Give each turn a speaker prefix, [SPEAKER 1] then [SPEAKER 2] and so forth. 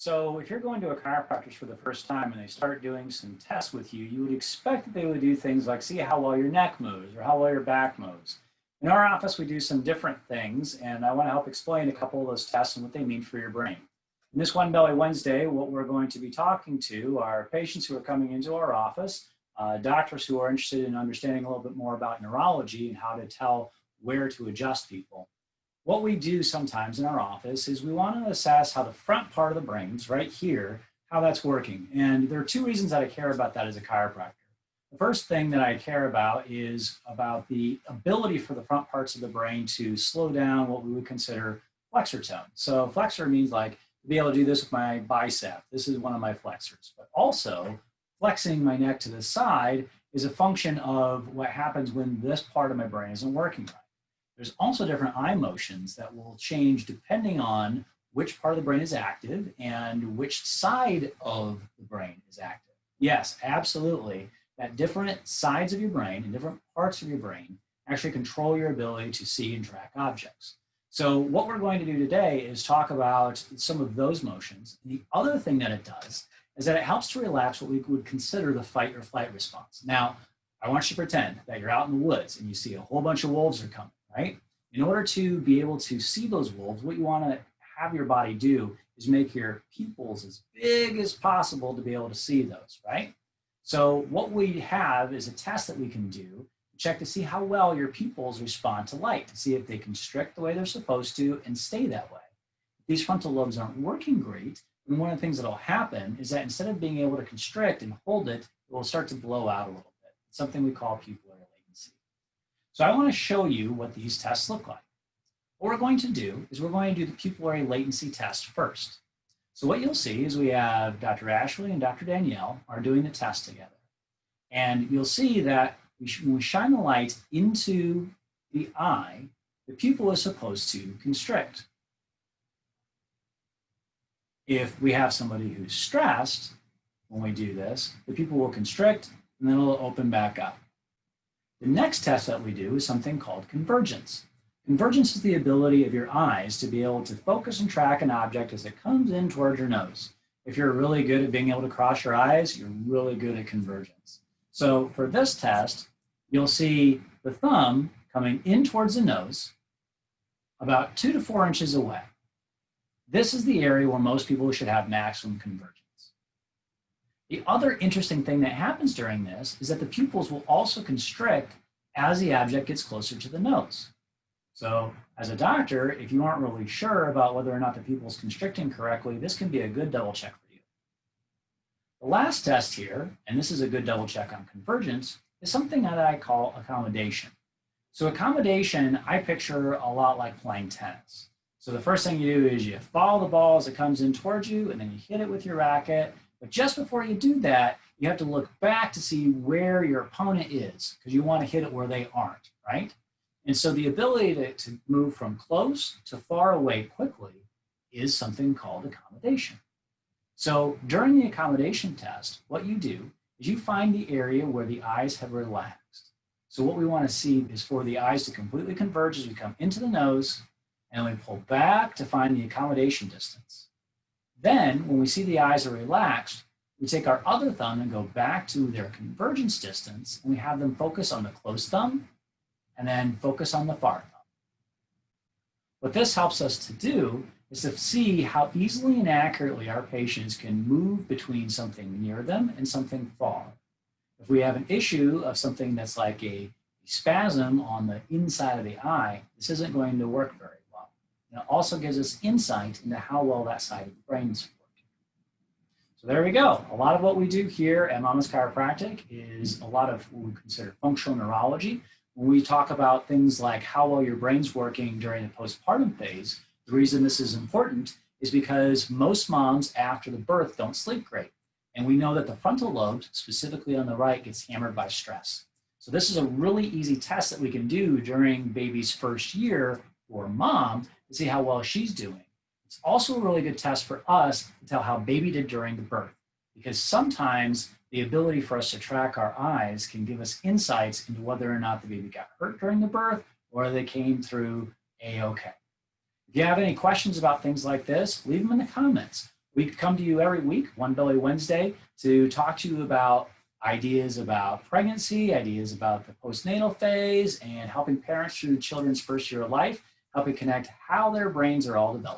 [SPEAKER 1] So if you're going to a chiropractor for the first time and they start doing some tests with you, you would expect that they would do things like see how well your neck moves or how well your back moves. In our office, we do some different things, and I want to help explain a couple of those tests and what they mean for your brain. In this One Belly Wednesday, what we're going to be talking to are patients who are coming into our office, doctors who are interested in understanding a little bit more about neurology and how to tell where to adjust people. What we do sometimes in our office is we want to assess how the front part of the brain, right here, how that's working. And there are two reasons that I care about that as a chiropractor. The first thing that I care about is about the ability for the front parts of the brain to slow down what we would consider flexor tone. So flexor means like to be able to do this with my bicep. This is one of my flexors. But also flexing my neck to the side is a function of what happens when this part of my brain isn't working right. There's also different eye motions that will change depending on which part of the brain is active and which side of the brain is active. Yes, absolutely. That different sides of your brain and different parts of your brain actually control your ability to see and track objects. So what we're going to do today is talk about some of those motions. And the other thing that it does is that it helps to relax what we would consider the fight or flight response. Now, I want you to pretend that you're out in the woods and you see a whole bunch of wolves are coming. Right? In order to be able to see those wolves, what you want to have your body do is make your pupils as big as possible to be able to see those, right? So what we have is a test that we can do to check to see how well your pupils respond to light, to see if they constrict the way they're supposed to and stay that way. If these frontal lobes aren't working great, then one of the things that will happen is that instead of being able to constrict and hold it, it will start to blow out a little bit. It's something we call pupillary latency. So I want to show you what these tests look like. What we're going to do is we're going to do the pupillary latency test first. So what you'll see is we have Dr. Ashley and Dr. Danielle are doing the test together. And you'll see that when we shine the light into the eye, the pupil is supposed to constrict. If we have somebody who's stressed, when we do this, the pupil will constrict and then it'll open back up. The next test that we do is something called convergence. Convergence is the ability of your eyes to be able to focus and track an object as it comes in towards your nose. If you're really good at being able to cross your eyes, you're really good at convergence. So for this test, you'll see the thumb coming in towards the nose about 2 to 4 inches away. This is the area where most people should have maximum convergence. The other interesting thing that happens during this is that the pupils will also constrict as the object gets closer to the nose. So as a doctor, if you aren't really sure about whether or not the pupil is constricting correctly, this can be a good double check for you. The last test here, and this is a good double check on convergence, is something that I call accommodation. So accommodation, I picture a lot like playing tennis. So the first thing you do is you follow the ball as it comes in towards you, and then you hit it with your racket. But just before you do that, you have to look back to see where your opponent is because you want to hit it where they aren't, right? And so the ability to move from close to far away quickly is something called accommodation. So during the accommodation test, what you do is you find the area where the eyes have relaxed. So what we want to see is for the eyes to completely converge as we come into the nose and we pull back to find the accommodation distance. Then, when we see the eyes are relaxed, we take our other thumb and go back to their convergence distance, and we have them focus on the close thumb, and then focus on the far thumb. What this helps us to do is to see how easily and accurately our patients can move between something near them and something far. If we have an issue of something that's like a spasm on the inside of the eye, this isn't going to work very well. And it also gives us insight into how well that side of the brain is working. So there we go. A lot of what we do here at Mama's Chiropractic is a lot of what we consider functional neurology. When we talk about things like how well your brain's working during the postpartum phase, the reason this is important is because most moms after the birth don't sleep great. And we know that the frontal lobes, specifically on the right, gets hammered by stress. So this is a really easy test that we can do during baby's first year for mom to see how well she's doing. It's also a really good test for us to tell how baby did during the birth, because sometimes the ability for us to track our eyes can give us insights into whether or not the baby got hurt during the birth or they came through A-OK. If you have any questions about things like this, leave them in the comments. We come to you every week, One Belly Wednesday, to talk to you about ideas about pregnancy, ideas about the postnatal phase, and helping parents through children's first year of life, helping connect how their brains are all developed.